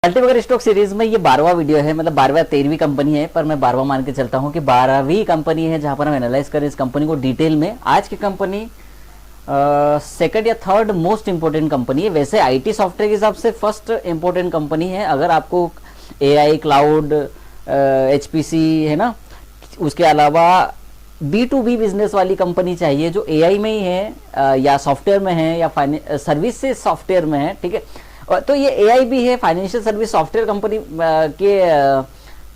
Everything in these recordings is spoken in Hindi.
मल्टीबैगर स्टॉक सीरीज में ये 12वां वीडियो है, मतलब 12वां 13वीं कंपनी है, पर मैं 12वां मान के चलता हूँ कि 12वीं कंपनी है जहां पर हम एनालाइज करें इस कंपनी को डिटेल में। आज की कंपनी सेकंड या थर्ड मोस्ट इंपोर्टेंट कंपनी है। वैसे आईटी सॉफ्टवेयर के हिसाब से फर्स्ट इंपोर्टेंट कंपनी है। अगर आपको एआई, क्लाउड, एचपीसी है ना, उसके अलावा B2B बिजनेस वाली कंपनी चाहिए जो एआई में ही है या सॉफ्टवेयर में है या सर्विसेज सॉफ्टवेयर में है, ठीक है। तो ये एआई भी है, फाइनेंशियल सर्विस सॉफ्टवेयर कंपनी के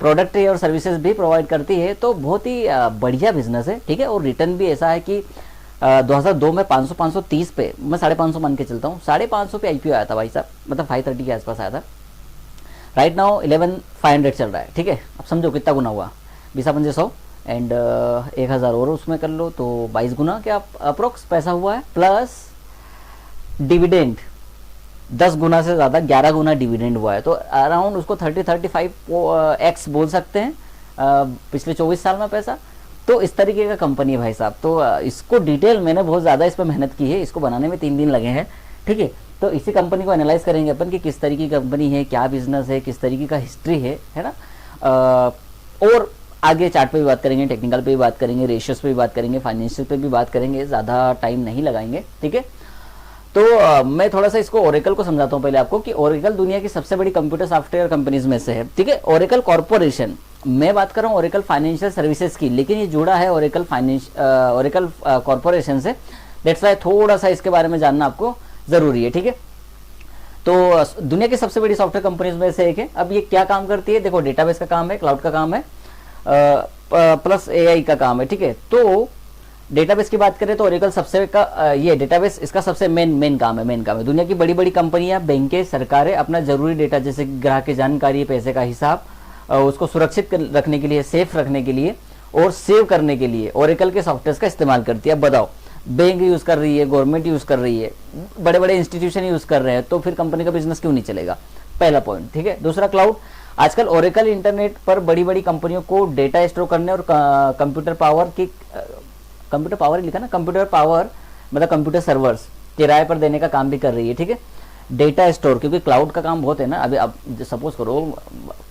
प्रोडक्ट है और सर्विसेज भी प्रोवाइड करती है, तो बहुत ही बढ़िया बिजनेस है, ठीक है। और रिटर्न भी ऐसा है कि 2002 में 530 पे, मैं 550 मान के चलता हूँ, 550 पे आईपीओ आया था भाई साहब, मतलब 530 के आसपास आया था। राइट नाउ 11,500 चल रहा है, ठीक है। अब समझो कितना गुना हुआ, 20,500 एंड 1,000 और उसमें कर लो तो 22 गुना क्या अप्रोक्स पैसा हुआ है, प्लस डिविडेंड 10 गुना से ज़्यादा 11 गुना डिविडेंड हुआ है, तो अराउंड उसको 30-35x बोल सकते हैं पिछले 24 साल में पैसा। तो इस तरीके का कंपनी है भाई साहब। तो इसको डिटेल मैंने बहुत ज़्यादा इस पर मेहनत की है, इसको बनाने में 3 दिन लगे हैं, ठीक है। तो इसी कंपनी को एनालाइज करेंगे अपन कि किस तरीके की कंपनी है, क्या बिजनेस है, किस तरीके का हिस्ट्री है ना। और आगे चार्ट पे भी बात करेंगे, टेक्निकल पे भी बात करेंगे, रेशियोज पे भी बात करेंगे, फाइनेंशियल पे भी बात करेंगे, ज़्यादा टाइम नहीं लगाएंगे, ठीक है। तो मैं थोड़ा सा इसको ओरेकल को समझाता हूँ पहले आपको कि ओरेकल दुनिया की सबसे बड़ी कंप्यूटर सॉफ्टवेयर कंपनीज में से है, ठीक है। ओरेकल कॉर्पोरेशन, मैं बात कर रहा हूँ ओरेकल फाइनेंशियल सर्विसेज की, लेकिन ये जुड़ा है ओरेकल कॉर्पोरेशन से। दैट्स व्हाई थोड़ा सा इसके बारे में जानना आपको जरूरी है, ठीक है। तो दुनिया की सबसे बड़ी सॉफ्टवेयर कंपनीज में से एक है। अब ये क्या काम करती है, देखो डेटाबेस का काम है, क्लाउड का काम है, प्लस एआई का काम है, ठीक है। तो डेटाबेस की बात करें तो ओरेकल सबसे ये डेटाबेस इसका सबसे मेन काम है। दुनिया की बड़ी बड़ी कंपनियां, बैंकें, सरकारें अपना जरूरी डेटा जैसे ग्राहक की जानकारी, पैसे का हिसाब, उसको सुरक्षित रखने के लिए, सेफ रखने के लिए और सेव करने के लिए ओरेकल के सॉफ्टवेयर का इस्तेमाल करती है। अब बताओ, बैंक यूज कर रही है, गवर्नमेंट यूज कर रही है, बड़े बड़े इंस्टीट्यूशन यूज कर रहे हैं, तो फिर कंपनी का बिजनेस क्यों नहीं चलेगा, पहला पॉइंट, ठीक है। दूसरा, क्लाउड। आजकल ओरेकल इंटरनेट पर बड़ी बड़ी कंपनियों को डेटा स्टोर करने और कंप्यूटर पावर ही लिखा ना, कंप्यूटर पावर मतलब कंप्यूटर सर्वर्स किराए पर देने का काम भी कर रही है, ठीक है। डेटा स्टोर, क्योंकि क्लाउड का काम बहुत है ना। अभी अब सपोज करो,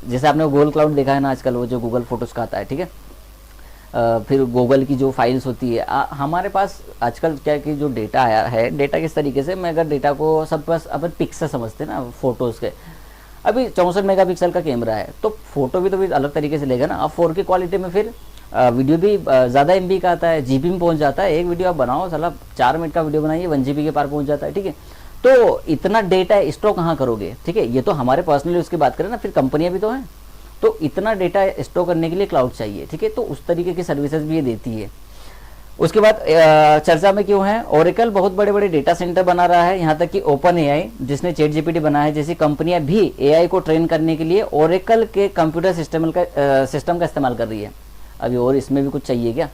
जैसे आपने गूगल क्लाउड देखा है ना आजकल, वो जो गूगल फोटोज का आता है, ठीक है। फिर गूगल की जो फाइल्स होती है, हमारे पास आजकल क्या कि जो डेटा आया है, डेटा किस तरीके से, मैं अगर डेटा को सब पास अपन पिक्सल समझते हैं ना फोटोज़ के, अभी 64 मेगापिक्सल का कैमरा है, तो फोटो भी तो भी अलग तरीके से लेगा ना। अब 4K क्वालिटी में फिर वीडियो भी ज़्यादा MB का आता है, GB में पहुंच जाता है। एक वीडियो आप बनाओ, साला 4 मिनट का वीडियो बनाइए, 1 GB के पार पहुंच जाता है, ठीक है। तो इतना डेटा स्टोर कहाँ करोगे, ठीक है। ये तो हमारे पर्सनली उसकी बात करें ना, फिर कंपनियां भी तो हैं, तो इतना डेटा स्टोर करने के लिए क्लाउड चाहिए, ठीक है। तो उस तरीके की सर्विसेज भी ये देती है। उसके बाद चर्चा में क्यों है, ओरेकल बहुत बड़े बड़े डेटा सेंटर बना रहा है, यहाँ तक कि ओपन एआई जिसने चैट जीपीटी बनाया है जैसी कंपनियां भी एआई को ट्रेन करने के लिए ओरेकल के कंप्यूटर सिस्टम का इस्तेमाल कर रही है। अभी और इसमें भी कुछ चाहिए क्या,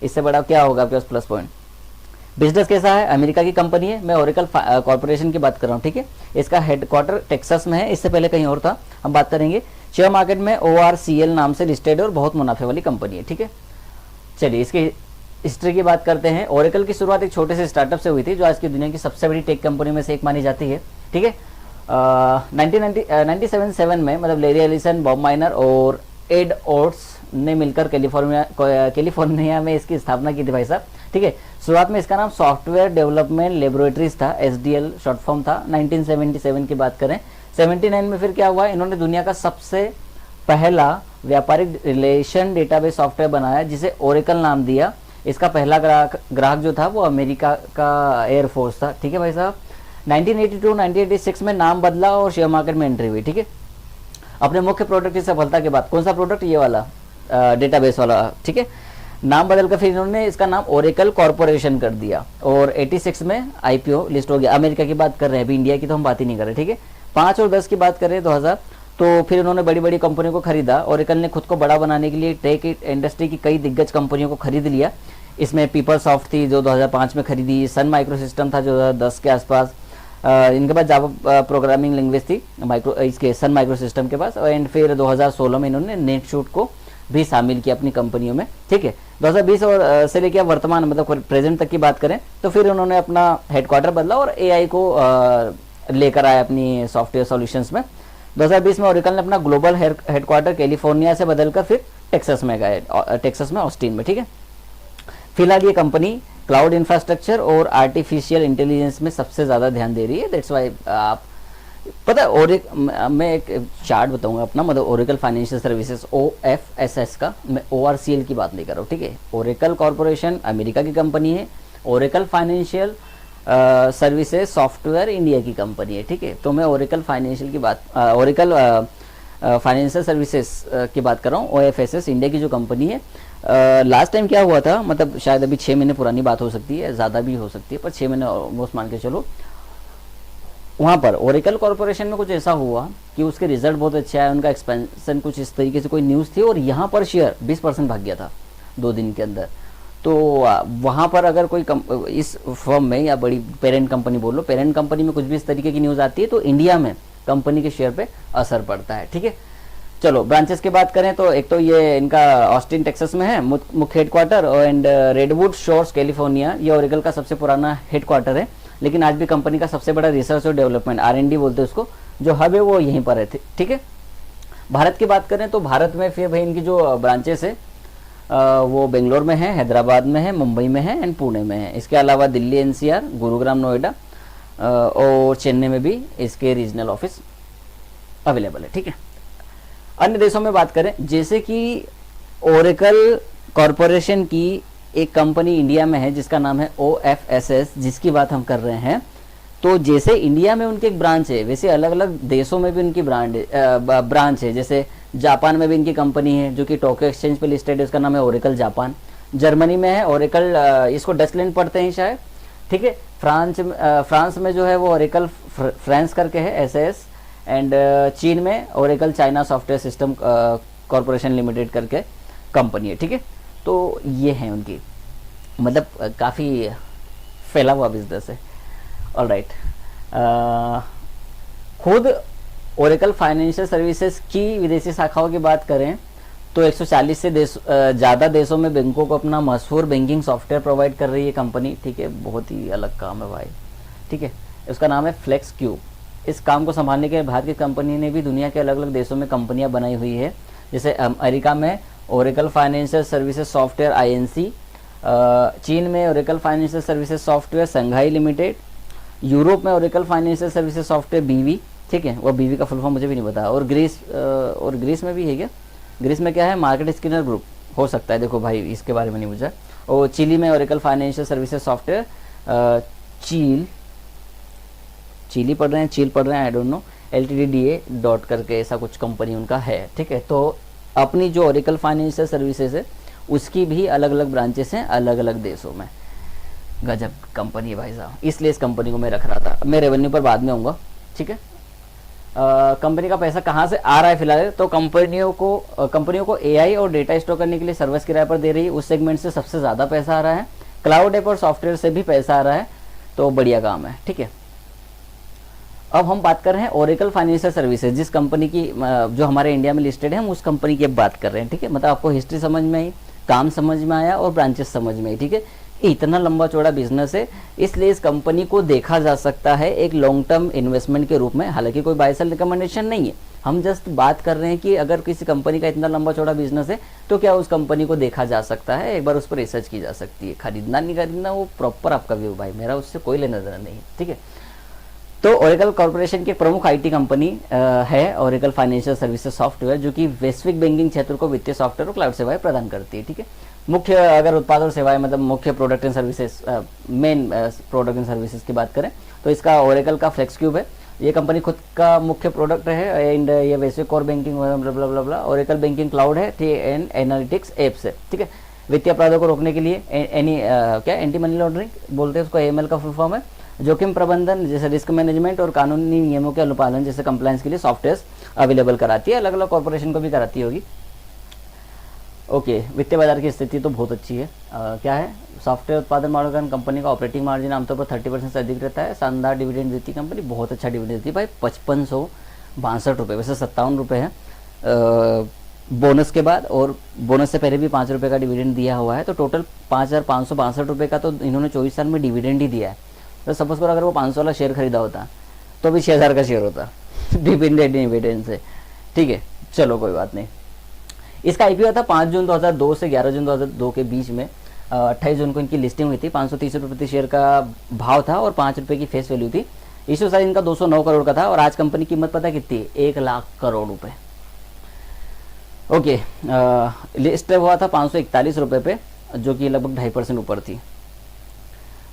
इससे बड़ा क्या होगा आपके पास प्लस पॉइंट। बिजनेस कैसा है, अमेरिका की कंपनी है, मैं ओरेकल कॉर्पोरेशन की बात कर रहा हूँ, ठीक है। इसका हेडक्वार्टर टेक्सास में है, इससे पहले कहीं और था, हम बात करेंगे। शेयर मार्केट में ORCL नाम से लिस्टेड है और बहुत मुनाफे वाली कंपनी है, ठीक है। चलिए इसकी हिस्ट्री की बात करते हैं। ओरेकल की शुरुआत एक छोटे से स्टार्टअप से हुई थी, जो आज की दुनिया की सबसे बड़ी टेक कंपनी में से एक मानी जाती है, ठीक है। 1997 में मतलब लेरी एलिसन, बॉब माइनर और एड ओट्स ने मिलकर कैलिफोर्निया में इसकी स्थापना की थी भाई साहब, ठीक है। शुरुआत में इसका नाम सॉफ्टवेयर डेवलपमेंट लेबोरेटरीज था, SDL शॉर्ट फॉर्म था। 1977 की बात करें, 79 में फिर क्या हुआ, इन्होंने दुनिया का सबसे पहला व्यापारिक रिलेशन डेटाबेस सॉफ्टवेयर बनाया जिसे ओरेकल नाम दिया। इसका पहला ग्राहक जो था वो अमेरिका का एयरफोर्स था, ठीक है भाई साहब। 1982-1986 में नाम बदला और शेयर मार्केट में एंट्री हुई, ठीक है। अपने मुख्य प्रोडक्ट की सफलता के बाद, कौन सा प्रोडक्ट, ये वाला डेटाबेस वाला, ठीक है। नाम बदलकर फिर इन्होंने इसका नाम ओरेकल कॉर्पोरेशन कर दिया और 86 में IPO लिस्ट हो गया। अमेरिका की बात कर रहे हैं, अभी इंडिया की तो हम बात ही नहीं कर रहे, ठीक है। 5 और 10 की बात करें 2000, तो फिर उन्होंने बड़ी बड़ी कंपनियों को खरीदा। ओरेकल ने खुद को बड़ा बनाने के लिए टेक इंडस्ट्री की कई दिग्गज कंपनियों को खरीद लिया। इसमें पीपलसॉफ्ट थी जो 2005 में खरीदी, सन माइक्रो सिस्टम था जो 2010 के आसपास, इनके पास जावा प्रोग्रामिंग लैंग्वेज थी इसके सन माइक्रो सिस्टम के पास, एंड फिर 2016 में इन्होंने नेटशूट को भी शामिल किया अपनी कंपनियों में, ठीक है। 2020 और से लेकर वर्तमान मतलब प्रेजेंट तक की बात करें तो फिर उन्होंने अपना हेडक्वार्टर बदला और एआई को लेकर आए अपनी सॉफ्टवेयर सॉल्यूशंस में। 2020 में ओरेकल ने अपना ग्लोबल हेडक्वार्टर कैलिफोर्निया से बदलकर फिर टेक्सास में गए, टेक्सास में ऑस्टिन में, ठीक है। फिलहाल ये कंपनी क्लाउड इंफ्रास्ट्रक्चर और आर्टिफिशियल इंटेलिजेंस में सबसे ज़्यादा ध्यान दे रही है। दैट्स वाई आप पता है मैं एक चार्ट बताऊंगा अपना, मतलब ओरेकल फाइनेंशियल सर्विसेज OFSS का, मैं ORCL की बात नहीं कर रहा हूँ, ठीक है। ओरेकल कॉरपोरेशन अमेरिका की कंपनी है, Oracle financial services software India की कंपनी है, ठीक है। तो मैं ओरेकल फाइनेंशियल की बात ओरेकल फाइनेंशियल सर्विसेज की बात कर रहा हूँ, OFSS इंडिया की जो कंपनी है। लास्ट टाइम क्या हुआ था, मतलब शायद अभी 6 महीने पुरानी बात हो सकती है, ज़्यादा भी हो सकती है, पर 6 महीने ऑलमोस्ट मान के चलो। वहाँ पर ओरेकल कॉरपोरेशन में कुछ ऐसा हुआ कि उसके रिजल्ट बहुत अच्छे आए, उनका एक्सपेंशन कुछ इस तरीके से कोई न्यूज़ थी, और यहाँ पर शेयर 20% भाग गया था 2 दिन के अंदर। तो वहाँ पर अगर कोई इस फर्म में या बड़ी पेरेंट कंपनी बोल लो, पेरेंट कंपनी में कुछ भी इस तरीके की न्यूज़ आती है तो इंडिया में कंपनी के शेयर पे असर पड़ता है, ठीक है। चलो ब्रांचेस की बात करें तो एक तो ये इनका ऑस्टिन टेक्सास में है मुख्य headquarter, and redwood shores California, ये ओरेकल का सबसे पुराना हेडक्वार्टर है, लेकिन आज भी कंपनी का सबसे बड़ा रिसर्च और डेवलपमेंट R&D बोलते हैं उसको, जो हब है वो यहीं पर है, ठीक है। भारत की बात करें तो भारत में फिर भाई इनकी जो ब्रांचेस है वो बेंगलोर में है, हैदराबाद में है, मुंबई में है एंड पुणे में है। इसके अलावा दिल्ली NCR, गुरुग्राम नोएडा और चेन्नई में भी इसके रीजनल ऑफिस अवेलेबल है, ठीक है। अन्य देशों में बात करें, जैसे कि ओरेकल कॉरपोरेशन की एक कंपनी इंडिया में है जिसका नाम है OFSS, जिसकी बात हम कर रहे हैं। तो जैसे इंडिया में उनकी एक ब्रांच है, वैसे अलग अलग देशों में भी उनकी ब्रांच है। जैसे जापान में भी इनकी कंपनी है जो कि टोक्यो एक्सचेंज पे लिस्टेड है, उसका नाम है ओरेकल जापान। जर्मनी में है ओरेकल, इसको डचलैंड पढ़ते हैं शायद, ठीक है। फ्रांस में जो है वो ओरेकल फ्रांस करके है SAS, एंड चीन में Oracle China software system corporation limited करके कंपनी है, ठीक है। तो ये है उनकी, मतलब काफ़ी फैला हुआ बिजनेस है। ऑलराइट, खुद ओरेकल फाइनेंशियल सर्विसेज की विदेशी शाखाओं की बात करें तो 140 से ज़्यादा देशों में बैंकों को अपना मशहूर बैंकिंग सॉफ्टवेयर प्रोवाइड कर रही है कंपनी, ठीक है। बहुत ही अलग काम है भाई, ठीक है। उसका नाम है फ्लेक्स क्यूब। इस काम को संभालने के लिए भारत की कंपनी ने भी दुनिया के अलग अलग देशों में कंपनियां बनाई हुई है। जैसे अमेरिका में Oracle financial services software INC, चीन में ओरेकल फाइनेंशियल सर्विसेज सॉफ्टवेयर संघाई लिमिटेड, यूरोप में Oracle financial services software BV, ठीक है। वो BV का फुल फॉर्म मुझे भी नहीं पता। और ग्रीस में भी है क्या? ग्रीस में क्या है? मार्केट स्किनर ग्रुप हो सकता है, देखो भाई इसके बारे में नहीं मुझे। और चिली में Oracle financial services software Chile पढ़ रहे हैं, चील पढ़ रहे हैं, I don't know, LTDA dot करके ऐसा कुछ कंपनी उनका है, ठीक है। तो अपनी जो ओरेकल फाइनेंशियल सर्विसेज है उसकी भी अलग अलग ब्रांचेस हैं अलग अलग देशों में। गजब कंपनी है भाई साहब, इसलिए इस कंपनी को मैं रख रहा था। मैं रेवेन्यू पर बाद में आऊँगा, ठीक है। कंपनी का पैसा कहाँ से आ रहा है फिलहाल, तो कंपनियों को AI और डेटा स्टोर करने के लिए सर्विस किराए पर दे रही है, उस सेगमेंट से सबसे ज़्यादा पैसा आ रहा है। क्लाउड ऐप और सॉफ्टवेयर से भी पैसा आ रहा है, तो बढ़िया काम है, ठीक है। अब हम बात कर रहे हैं ओरेकल फाइनेंशियल सर्विसेज, जिस कंपनी की जो हमारे इंडिया में लिस्टेड है, हम उस कंपनी की बात कर रहे हैं, ठीक है। मतलब आपको हिस्ट्री समझ में आई, काम समझ में आया और ब्रांचेस समझ में आई, ठीक है। इतना लंबा चौड़ा बिजनेस है, इसलिए इस कंपनी को देखा जा सकता है एक लॉन्ग टर्म इन्वेस्टमेंट के रूप में। हालांकि कोई बाय सेल रिकमेंडेशन नहीं है, हम जस्ट बात कर रहे हैं कि अगर किसी कंपनी का इतना लंबा चौड़ा बिजनेस है तो क्या उस कंपनी को देखा जा सकता है, एक बार उस पर रिसर्च की जा सकती है। खरीदना नहीं खरीदना वो प्रॉपर आपका व्यू भाई, मेरा उससे कोई लेना देना नहीं है, ठीक है। तो ओरेकल कॉर्पोरेशन की प्रमुख IT कंपनी है ओरेकल फाइनेंशियल सर्विसेज सॉफ्टवेयर, जो कि वैश्विक बैंकिंग क्षेत्र को वित्तीय सॉफ्टवेयर और क्लाउड सेवाएं प्रदान करती है, ठीक है। मुख्य अगर उत्पाद और सेवाएं, मतलब मुख्य product and services, main product and services की बात करें तो इसका ओरेकल का फ्लेक्स क्यूब है। ये कंपनी खुद का मुख्य प्रोडक्ट है, एंड ये वैश्विक core banking Oracle banking cloud है, एंड एनालिटिक्स एप्स है, ठीक है। वित्तीय अपराधों को रोकने के लिए एंटी मनी लॉन्ड्रिंग बोलते हैं उसको, AML का फुल फॉर्म है। जोखिम प्रबंधन जैसे रिस्क मैनेजमेंट और कानूनी नियमों के अनुपालन जैसे कंप्लायंस के लिए सॉफ्टवेयर अवेलेबल कराती है, अलग अलग कॉर्पोरेशन को भी कराती होगी। ओके, वित्तीय बाजार की स्थिति तो बहुत अच्छी है। क्या है? सॉफ्टवेयर उत्पादन मॉडल कंपनी का ऑपरेटिंग मार्जिन आमतौर पर 30% से अधिक रहता है। शानदार डिविडेंड देती है कंपनी, बहुत अच्छा डिविडेंड देती है भाई, 5562 रुपये, वैसे 57 रुपये है बोनस के बाद, और बोनस से पहले भी 5 रुपये का डिविडेंड दिया हुआ है। तो टोटल 5562 रुपये का तो इन्होंने 24 साल में डिविडेंड ही दिया है। तो सपोज करो अगर वो 500 वाला शेयर खरीदा होता तो भी 6000 का शेयर होता डिविडेंड से, ठीक है। चलो कोई बात नहीं। इसका आईपीओ था 5 जून 2002 से 11 जून 2002 के बीच में। 28 जून को इनकी लिस्टिंग हुई थी। 530 रुपये प्रति शेयर का भाव था और 5 रुपये की फेस वैल्यू थी। इश्यू साइज इनका 209 करोड़ का था और आज कंपनी की कीमत पता कितनी है? 1 लाख करोड़ रुपए। ओके, लिस्ट हुआ था 541 रुपये पे, जो कि लगभग 2.5% ऊपर थी।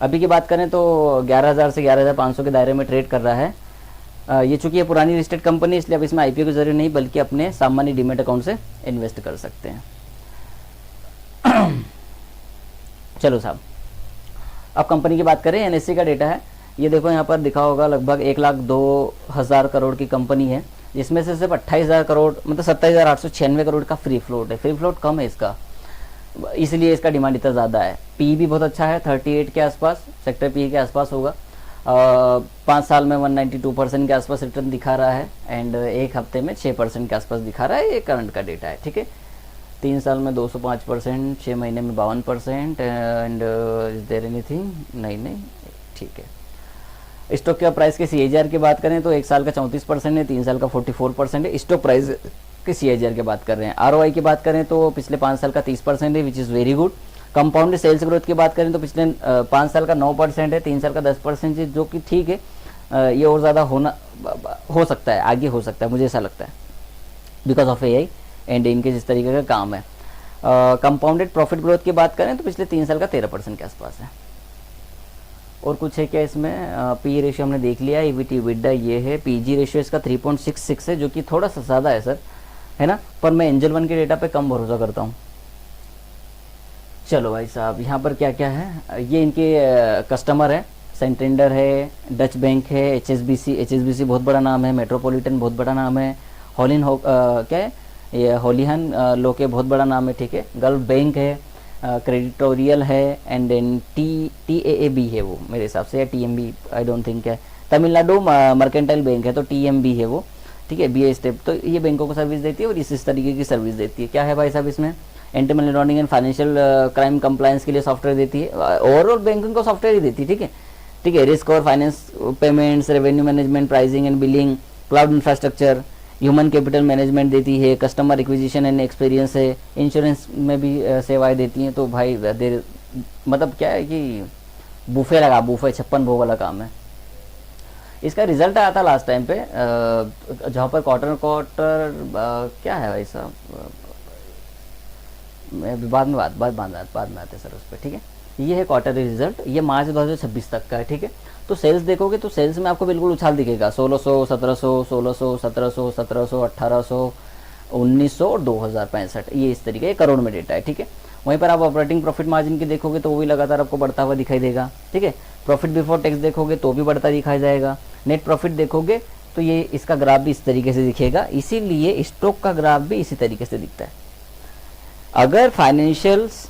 अभी की बात करें तो 11,000 से 11,500 के दायरे में ट्रेड कर रहा है। ये चूंकि ये पुरानी लिस्टेड कंपनी, इसलिए अब इसमें आईपीओ की जरूरत नहीं, बल्कि अपने सामान्य डीमेट अकाउंट से इन्वेस्ट कर सकते हैं। चलो साहब, अब कंपनी की बात करें। एनएससी का डेटा है, ये देखो यहाँ पर दिखा होगा, लगभग 1,02,000 करोड़ की कंपनी है, जिसमें से सिर्फ 28,000 करोड़ मतलब 27,896 करोड़ का फ्री फ्लोट है। फ्री फ्लोट कम है इसका, इसलिए इसका डिमांड इतना ज़्यादा है। पी भी बहुत अच्छा है, 38 के आसपास, सेक्टर पी के आसपास होगा। 5 साल में 192% के आसपास रिटर्न दिखा रहा है एंड एक हफ्ते में 6% के आसपास दिखा रहा है। ये करंट का डेटा है, ठीक है। 3 साल में 205%, 6 महीने में 52% एंड इज देयर एनीथिंग? नहीं, ठीक है। स्टॉक के प्राइस के CAGR की बात करें तो 1 साल का 34% है, 3 साल का 44% है। स्टॉक प्राइस के CAGR की बात कर रहे हैं। ROI की बात करें तो पिछले 5 साल का 30% है, which is very good. Compound sales growth की बात करें तो पिछले 5 साल का 9% है, 3 साल का 10% है, जो कि ठीक है। ये और ज़्यादा हो सकता है, आगे हो सकता है, मुझे ऐसा लगता है, बिकॉज ऑफ AI एंड इनके जिस तरीके का काम है। कंपाउंडेड प्रॉफिट ग्रोथ की बात करें तो पिछले 3 साल का 13% के आसपास है। और कुछ है क्या इसमें? पी रेशियो हमने देख लिया, EBIT EBITDA ये है। PG रेशियो इसका 3.66 है, जो कि थोड़ा सा ज़्यादा है सर, है ना, पर मैं एंजल वन के डेटा पे कम भरोसा करता हूँ। चलो भाई साहब, यहाँ पर क्या क्या है? ये इनके कस्टमर है, सेंटेंडर है, डच बैंक है, HSBC बहुत बड़ा नाम है, मेट्रोपॉलिटन बहुत बड़ा नाम है, क्या है ये, होलिहन लोके बहुत बड़ा नाम है, ठीक है। गल्फ बैंक है, क्रेडिटोरियल है एंड देन TAAB है वो मेरे हिसाब से, या TMB, आई डोंट थिंक है। तमिलनाडु मर्केंटाइल बैंक है तो TMB है वो, ठीक है। BA स्टेप, तो ये बैंकों को सर्विस देती है और इस तरीके की सर्विस देती है। क्या है भाई साहब इसमें? Anti money laundering and financial crime compliance के लिए सॉफ्टवेयर देती है, ओवरऑल बैंकिंग को सॉफ्टवेयर ही देती है, ठीक है। रिस्क और finance, payments, revenue management, pricing and billing, cloud infrastructure, human capital management देती है, कस्टमर एक्विजिशन एंड एक्सपीरियंस है, इंश्योरेंस में भी सेवाएं देती हैं। तो भाई देर मतलब क्या है कि बूफे 56 भोग वाला काम है। इसका रिजल्ट आया था लास्ट टाइम पे, जहाँ पर क्वार्टर क्या है भाई साहब, बाद में आते सर उस पर, ठीक है। ये है क्वार्टरली रिजल्ट, ये मार्च 2026 तक का है, ठीक है। तो सेल्स देखोगे तो सेल्स में आपको बिल्कुल उछाल दिखेगा, 1600, 1700, 1600, 1700, 1700, 1800, 1900 और 2065, ये इस तरीके करोड़ में डेटा है, ठीक है। वहीं पर आप ऑपरेटिंग प्रॉफिट मार्जिन की देखोगे तो वो भी लगातार आपको बढ़ता हुआ दिखाई देगा, ठीक है। प्रॉफिट बिफोर टैक्स देखोगे तो भी बढ़ता दिखाई जाएगा। नेट प्रॉफिट देखोगे तो ये इसका ग्राफ भी इस तरीके से दिखेगा, इसीलिए स्टॉक का ग्राफ भी इसी तरीके से दिखता है। अगर फाइनेंशियल्स,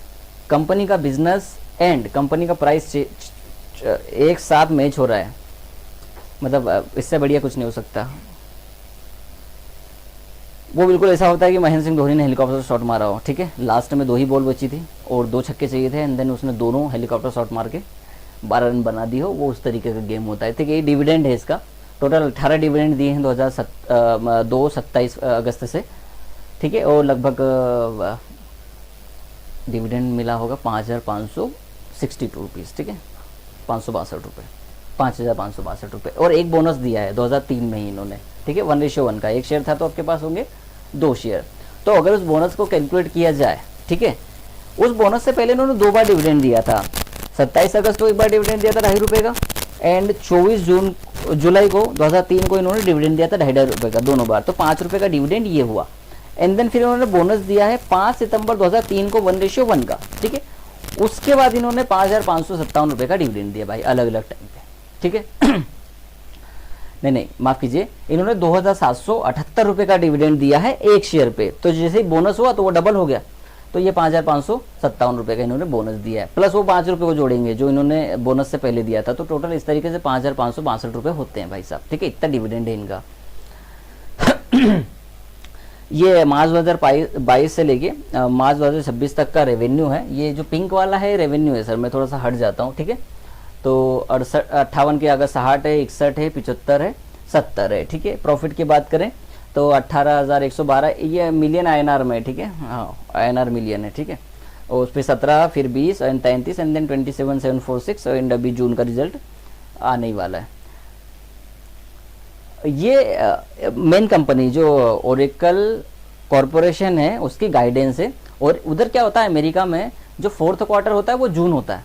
कंपनी का बिजनेस एंड कंपनी का प्राइस एक साथ मैच हो रहा है, मतलब इससे बढ़िया कुछ नहीं हो सकता। वो बिल्कुल ऐसा होता है कि महेंद्र सिंह धोनी ने हेलीकॉप्टर शॉट मारा हो, ठीक है। लास्ट में 2 ही बॉल बची थी और 2 छक्के चाहिए थे एंड देन उसने दोनों हेलीकॉप्टर शॉट मार के 12 रन बना दी हो, वो उस तरीके का गेम होता है, ठीक है। ये डिविडेंड है इसका, टोटल 18 डिविडेंड दिए हैं 27 अगस्त से, ठीक है। और लगभग डिविडेंड मिला होगा 5,562 रुपीज़, ठीक है, 562 रुपये, 5,562 रुपये। और एक बोनस दिया है 2003 में ही इन्होंने, ठीक है, 1:1 का। एक शेयर था तो आपके पास होंगे 2 शेयर। तो अगर उस बोनस को कैलकुलेट किया जाए, ठीक है, उस बोनस से पहले इन्होंने 2 बार डिविडेंड दिया था। 27 अगस्त को एक बार डिविडेंड दिया था 2.5 रुपये का एंड 24 जुलाई को 2003 को इन्होंने डिविडेंड दिया था 2.5 रुपये का, दोनों बार। तो 5 रुपये का डिविडेंड ये हुआ एंड देन फिर इन्होंने बोनस दिया है 5 सितंबर 2003 को 1:1 का, ठीक है। उसके बाद इन्होंने 5,557 रुपये का डिविडेंड दिया भाई, अलग अलग टाइम पे, ठीक है। नहीं माफ कीजिए, इन्होंने 2,778 रुपये का डिविडेंड दिया है एक शेयर पे। तो जैसे ही बोनस हुआ तो वो डबल हो गया, तो ये 5,557 रुपये का इन्होंने बोनस दिया है, प्लस वो 5 रुपये को जोड़ेंगे जो इन्होंने बोनस से पहले दिया था। तो टोटल इस तरीके से 5,562 रुपये होते हैं भाई साहब, ठीक है। इतना डिविडेंड है इनका। ये मार्च 2022 से लेके मार्च 2026 तक का रेवेन्यू है। ये जो पिंक वाला है रेवेन्यू है सर, मैं थोड़ा सा हट जाता हूँ, ठीक है। तो 58 के अगर 60 है, 61 है, 75 है, 70 है, ठीक है। प्रॉफिट की बात करें तो 18,112, ये मिलियन INR में, ठीक है, हाँ INR मिलियन है, ठीक है। और उस पर 17, फिर 20 एंड 33 एंड देन 27,746 एंड अभी जून का रिजल्ट आने ही वाला है। ये मेन कंपनी जो ओरेकल कॉरपोरेशन है उसकी गाइडेंस है। और उधर क्या होता है अमेरिका में, जो 4th क्वार्टर होता है वो जून होता है,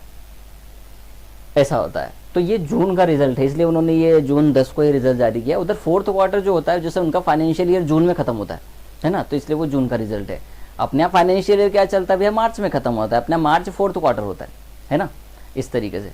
ऐसा होता है। तो ये जून का रिजल्ट है, इसलिए उन्होंने ये जून 10 को ये रिजल्ट जारी किया। उधर 4th क्वार्टर जो होता है, जैसे उनका फाइनेंशियल ईयर जून में खत्म होता है ना, तो इसलिए वो जून का रिजल्ट है। अपने यहाँ फाइनेंशियल ईयर क्या चलता है भैया, मार्च में खत्म होता है, अपना मार्च 4th क्वार्टर होता है ना, इस तरीके से।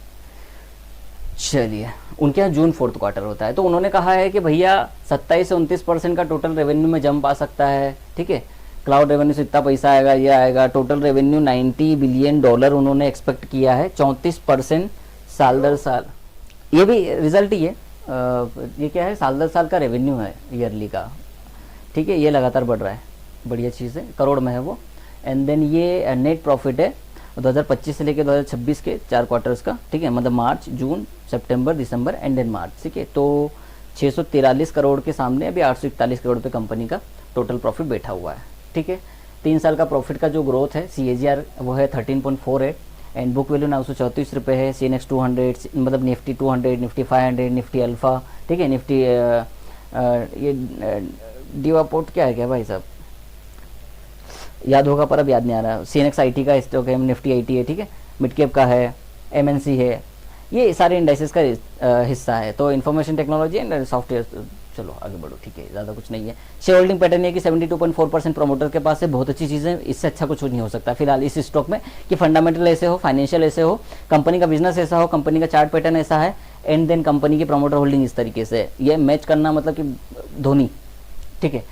चलिए, उनके यहाँ जून 4th क्वार्टर होता है। तो उन्होंने कहा है कि भैया 27 से 29% का टोटल रेवेन्यू में जंप आ सकता है, ठीक है। क्लाउड रेवेन्यू से इतना पैसा आएगा, ये आएगा। टोटल रेवेन्यू $90 बिलियन उन्होंने एक्सपेक्ट किया है, 34% साल दर साल। ये भी रिजल्ट ही है, ये क्या है, साल दर साल का रेवेन्यू है ईयरली का, ठीक है। ये लगातार बढ़ रहा है, बढ़िया चीज़ है, करोड़ में है वो। एंड देन ये नेट प्रॉफिट है 2025 से लेकर 2026 के 4 क्वार्टर्स का, ठीक है, मतलब मार्च, जून, सितंबर, दिसंबर एंड देन मार्च, ठीक है। तो 643 करोड़ के सामने अभी 841 करोड़ पे कंपनी का टोटल प्रॉफिट बैठा हुआ है, ठीक है। 3 साल का प्रॉफिट का जो ग्रोथ है CAGR वो है 13.4 है। एंड बुक वैल्यू 934 रुपये है। CNX 200, मतलब निफ्टी 200, निफ्टी 500, निफ्टी अल्फा, ठीक है। निफ्टी ये डिवापोर्ट क्या है क्या भाई साहब, याद होगा पर अब याद नहीं आ रहा। CNX IT का स्टॉक है, निफ्टी 80 है, ठीक है। मिड कैप का है, MNC है, ये सारे इंडाइसेस का हिस्सा है। तो इन्फॉर्मेशन टेक्नोलॉजी एंड सॉफ्टवेयर, चलो आगे बढ़ो, ठीक है, ज़्यादा कुछ नहीं है। शेयर होल्डिंग पैटर्न है कि 72.4% प्रमोटर के पास है, बहुत अच्छी चीज़ है, इससे अच्छा कुछ नहीं हो सकता फिलहाल इस स्टॉक में, कि फंडामेंटल ऐसे हो, फाइनेंशियल ऐसे हो, कंपनी का बिजनेस ऐसा हो, कंपनी का चार्ट पैटर्न ऐसा है, एंड देन कंपनी की प्रमोटर होल्डिंग इस तरीके से, ये मैच करना मतलब कि धोनी, ठीक है।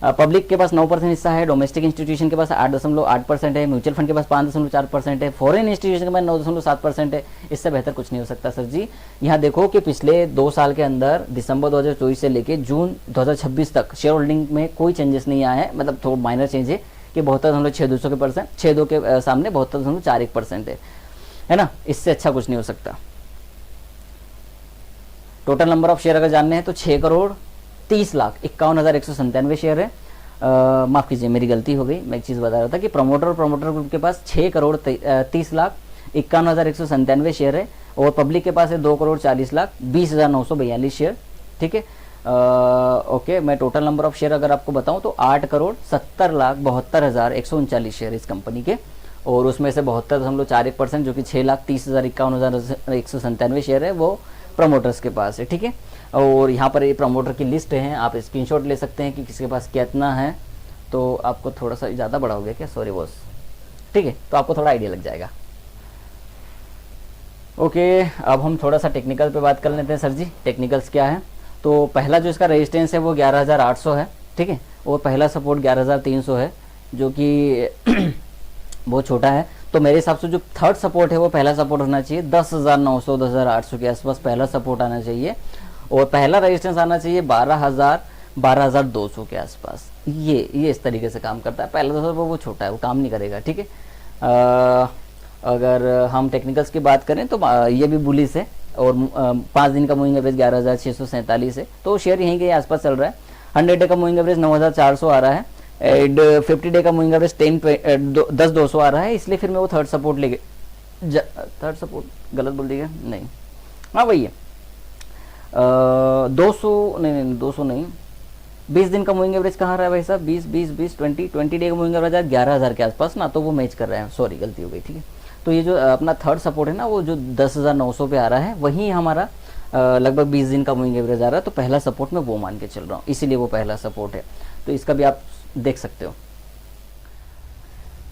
पब्लिक के पास 9% हिस्सा है, डोमेस्टिक इंस्टीट्यूशन के पास 8.8% है, म्यूचुअल फंड के पास 5.4% है, फॉरेन इंस्टीट्यूशन के पास 9.7% है। इससे बेहतर कुछ नहीं हो सकता सर जी। यहाँ देखो कि पिछले 2 साल के अंदर दिसंबर 2024 से लेके जून 2026 तक शेयर होल्डिंग में कोई चेंजेस नहीं आया है, मतलब थोड़ा माइनर चेंज है कि 72.62 के सामने 72.41% है ना, इससे अच्छा कुछ नहीं हो सकता। टोटल नंबर ऑफ शेयर अगर जानने हैं तो 6,30,51,197 शेयर है। माफ़ कीजिए, मेरी गलती हो गई, मैं एक चीज़ बता रहा था कि प्रमोटर ग्रुप के पास 6,30,51,197 शेयर है, और पब्लिक के पास है 2,40,20,942 शेयर, ठीक है। ओके, मैं टोटल नंबर ऑफ शेयर अगर आपको बताऊं तो 8,70,72,139 शेयर इस कंपनी के, और उसमें से 72.41% जो कि 6,30,51,197 शेयर है वो प्रमोटर्स के पास है, ठीक है। और यहाँ पर ये प्रमोटर की लिस्ट है, आप स्क्रीनशॉट ले सकते हैं कि किसके पास कितना है, तो आपको थोड़ा सा ज़्यादा बड़ा हो गया क्या, सॉरी बॉस, ठीक है, तो आपको थोड़ा आइडिया लग जाएगा। ओके, अब हम थोड़ा सा टेक्निकल पे बात कर लेते हैं सर जी। टेक्निकल्स क्या है, तो पहला जो इसका रेजिस्टेंस है वो 11,800 है, ठीक है, और पहला सपोर्ट 11,300 है, जो कि बहुत छोटा है। तो मेरे हिसाब से जो थर्ड सपोर्ट है वो पहला सपोर्ट होना चाहिए 10,900 10,800 के आसपास पहला सपोर्ट आना चाहिए, और पहला रेजिस्टेंस आना चाहिए 12,200 के आसपास। ये इस तरीके से काम करता है। पहला तो वो छोटा है, वो काम नहीं करेगा, ठीक है। अगर हम टेक्निकल्स की बात करें तो ये भी बुलिश है, और 5 दिन का मूविंग एवरेज 11,647 है, तो शेयर यहीं के आसपास चल रहा है। 100 डे का मूविंग एवरेज 9,400 आ रहा है, एंड 50 डे का मूविंग एवरेज 10,200 आ रहा है, इसलिए फिर मैं वो थर्ड सपोर्ट लेके थर्ड सपोर्ट गलत बोल दिया नहीं, हाँ वही है 200 नहीं 200 नहीं, 20 दिन का मूविंग एवरेज कहाँ रहा है भाई साहब, 20 डे का मूविंग एवरेज 11,000 के आसपास ना, तो वो मैच कर रहे हैं, सॉरी गलती हो गई, ठीक है। तो ये जो अपना थर्ड सपोर्ट है ना, वो जो 10,900 पे आ रहा है, वहीं हमारा लगभग 20 दिन का मूविंग एवरेज आ रहा है, तो पहला सपोर्ट मैं वो मान के चल रहा हूँ, इसीलिए वो पहला सपोर्ट है, तो इसका भी आप देख सकते हो।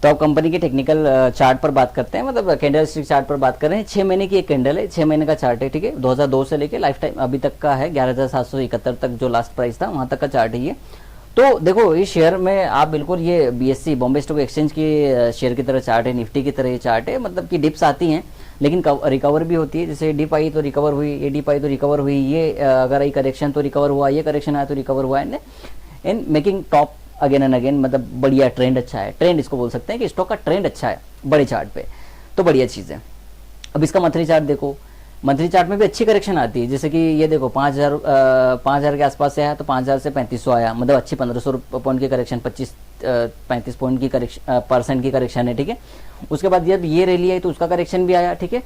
तो अब कंपनी के टेक्निकल चार्ट पर बात करते हैं, मतलब कैंडल स्टिक चार्ट पर बात कर रहे हैं। 6 महीने की एक कैंडल है, 6 महीने का चार्ट है, ठीक है। 2002 से लेके लाइफ टाइम अभी तक का है, 11,771 तक जो लास्ट प्राइस था वहां तक का चार्ट है ये। तो देखो इस शेयर में आप बिल्कुल ये BSE बॉम्बे स्टॉक एक्सचेंज के शेयर की तरह चार्ट है, निफ्टी की तरह ये चार्ट है, मतलब कि डिप्स आती हैं लेकिन रिकवर भी होती है, जैसे डिप आई तो रिकवर हुई, ये डिप आई तो रिकवर हुई, ये अगर आई करेक्शन तो रिकवर हुआ, ये करेक्शन आया तो रिकवर हुआ, and making top again and again, मतलब बढ़िया ट्रेंड अच्छा है, ट्रेंड इसको बोल सकते हैं कि स्टॉक का ट्रेंड अच्छा है बड़े चार्ट पे, तो बढ़िया चीज़ है। अब इसका मंथली चार्ट देखो, मंथली चार्ट में भी अच्छी करेक्शन आती है, जैसे कि ये देखो 5,000 के आसपास से आया तो 5,000 से 3,500 आया, मतलब अच्छी 1,500 पॉइंट की करेक्शन, 35 पॉइंट की करेक्शन, परसेंट की करेक्शन है, ठीक है। उसके बाद जब ये रैली आई तो उसका करेक्शन भी आया, ठीक है।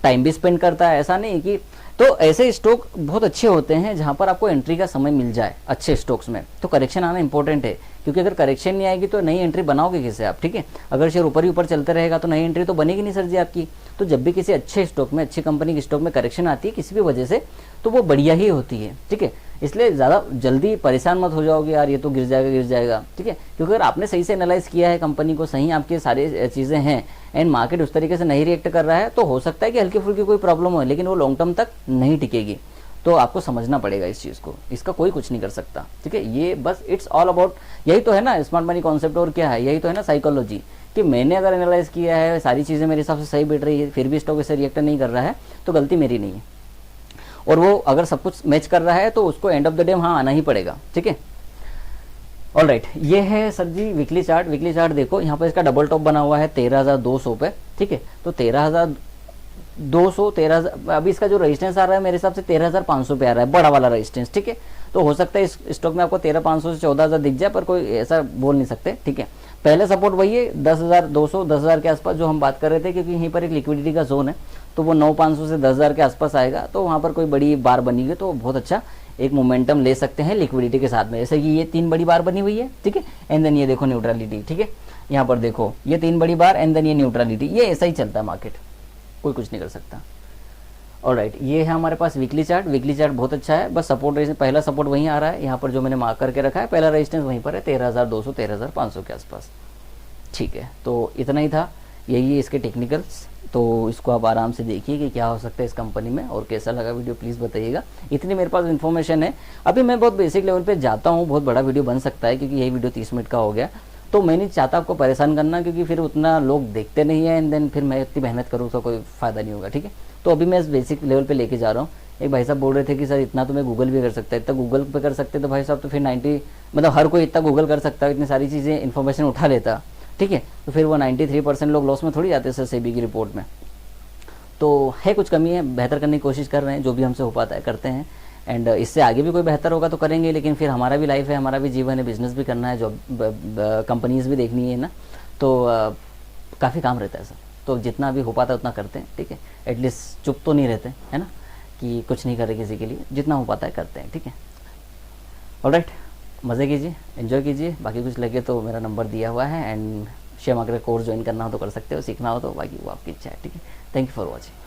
टाइम भी स्पेंड करता है, ऐसा नहीं कि, तो ऐसे स्टॉक बहुत अच्छे होते हैं जहां पर आपको एंट्री का समय मिल जाए अच्छे स्टॉक्स में। तो करेक्शन आना इंपॉर्टेंट है, क्योंकि अगर करेक्शन नहीं आएगी तो नई एंट्री बनाओगे कैसे आप, ठीक है। अगर शेयर ऊपर ही ऊपर चलते रहेगा तो नई एंट्री तो बनेगी नहीं सर जी आपकी। तो जब भी किसी अच्छे स्टॉक में, अच्छी कंपनी के स्टॉक में करेक्शन आती है किसी भी वजह से, तो वो बढ़िया ही होती है, ठीक है। इसलिए ज़्यादा जल्दी परेशान मत हो जाओगे यार ये तो गिर जाएगा, ठीक है। क्योंकि अगर आपने सही से एनालाइज किया है कंपनी को, सही आपके सारे चीज़ें हैं एंड मार्केट उस तरीके से नहीं रिएक्ट कर रहा है, तो हो सकता है कि हल्की फुल्की कोई प्रॉब्लम हो, लेकिन वो लॉन्ग टर्म तक नहीं टिकेगी। तो आपको समझना पड़ेगा इस चीज़ को, इसका कोई कुछ नहीं कर सकता, ठीक है। ये बस इट्स ऑल अबाउट, यही तो है ना स्मार्ट मनी कॉन्सेप्ट, और क्या है, यही तो है ना साइकोलॉजी, कि मैंने अगर एनालाइज किया है, सारी चीज़ें मेरे हिसाब से सही बैठ रही है, फिर भी स्टॉक ऐसे रिएक्ट नहीं कर रहा है, तो गलती मेरी नहीं है। और वो अगर सब कुछ मैच कर रहा है तो उसको एंड ऑफ द डे वहाँ आना ही पड़ेगा, ठीक है। ऑलराइट, ये है सर जी वीकली चार्ट। वीकली चार्ट देखो, यहाँ पर इसका डबल टॉप बना हुआ है 13,200 पे, ठीक है। तो 13,200 अभी इसका जो रेजिस्टेंस आ रहा है मेरे हिसाब से 13,500 पे आ रहा है, बड़ा वाला रेजिस्टेंस, ठीक है। तो हो सकता है इस स्टॉक में आपको 13,500 से 14,000 दिख जाए, पर कोई ऐसा बोल नहीं सकते, ठीक है। पहले सपोर्ट वही है 10,200 10,000 के आसपास जो हम बात कर रहे थे, क्योंकि यहीं पर एक लिक्विडिटी का जोन है, तो वो 9,500 से 10,000 के आसपास आएगा, तो वहाँ पर कोई बड़ी बार बनी हुई तो बहुत अच्छा एक मोमेंटम ले सकते हैं लिक्विडिटी के साथ में, जैसे कि ये 3 बड़ी बार बनी हुई है, ठीक है। एंड देन ये देखो न्यूट्रलिटी, ठीक है। यहाँ पर देखो ये 3 बड़ी बार एंड देन ये न्यूट्रलिटी, ये ऐसा ही चलता है मार्केट, कोई कुछ नहीं कर सकता। ऑलराइट, ये है हमारे पास वीकली चार्ट। वीकली चार्ट बहुत अच्छा है, बस सपोर्ट रेजिस्टेंस, पहला सपोर्ट वहीं आ रहा है, यहाँ पर जो मैंने मार्क करके रखा है, पहला रेजिस्टेंस वहीं पर है 13,200 13,500 के आसपास, ठीक है। तो इतना ही था, यही है इसके टेक्निकल्स। तो इसको आप आराम से देखिए कि क्या हो सकता है इस कंपनी में, और कैसा लगा वीडियो प्लीज़ बताइएगा। इतनी मेरे पास इन्फॉर्मेशन है, अभी मैं बहुत बेसिक लेवल पे जाता हूँ, बहुत बड़ा वीडियो बन सकता है, क्योंकि यही वीडियो 30 मिनट का हो गया, तो मैं नहीं चाहता आपको परेशान करना, क्योंकि फिर उतना लोग देखते नहीं है एंड देन फिर मैं इतनी मेहनत करूँ तो कोई फ़ायदा नहीं होगा, ठीक है। तो अभी मैं इस बेसिक लेवल पे लेके जा रहा हूँ। एक भाई साहब बोल रहे थे कि सर इतना तो मैं गूगल भी कर सकता है, इतना गूगल पे कर सकते तो भाई साहब तो फिर 90 मतलब हर कोई इतना गूगल कर सकता है, इतनी सारी चीज़ें इन्फॉर्मेशन उठा लेता, ठीक है। तो फिर वो 93% लोग लॉस में थोड़ी जाते सर सेबी की रिपोर्ट में। तो है कुछ कमी है, बेहतर करने की कोशिश कर रहे हैं, जो भी हमसे हो पाता है करते हैं, एंड इससे आगे भी कोई बेहतर होगा तो करेंगे, लेकिन फिर हमारा भी लाइफ है, हमारा भी जीवन है, बिजनेस भी करना है, जॉब कंपनीज भी देखनी है ना, तो काफ़ी काम रहता है सर। तो जितना भी हो पाता है उतना करते हैं, ठीक है। एटलीस्ट चुप तो नहीं रहते, है ना, कि कुछ नहीं कर रहे किसी के लिए, जितना हो पाता है करते हैं, ठीक है। ऑलराइट, मज़े कीजिए, एंजॉय कीजिए। बाकी कुछ लगे तो मेरा नंबर दिया हुआ है, and share market course join करना हो तो कर सकते हो, सीखना हो तो, बाकी वो आपकी इच्छा है, ठीक है। Thank you for watching.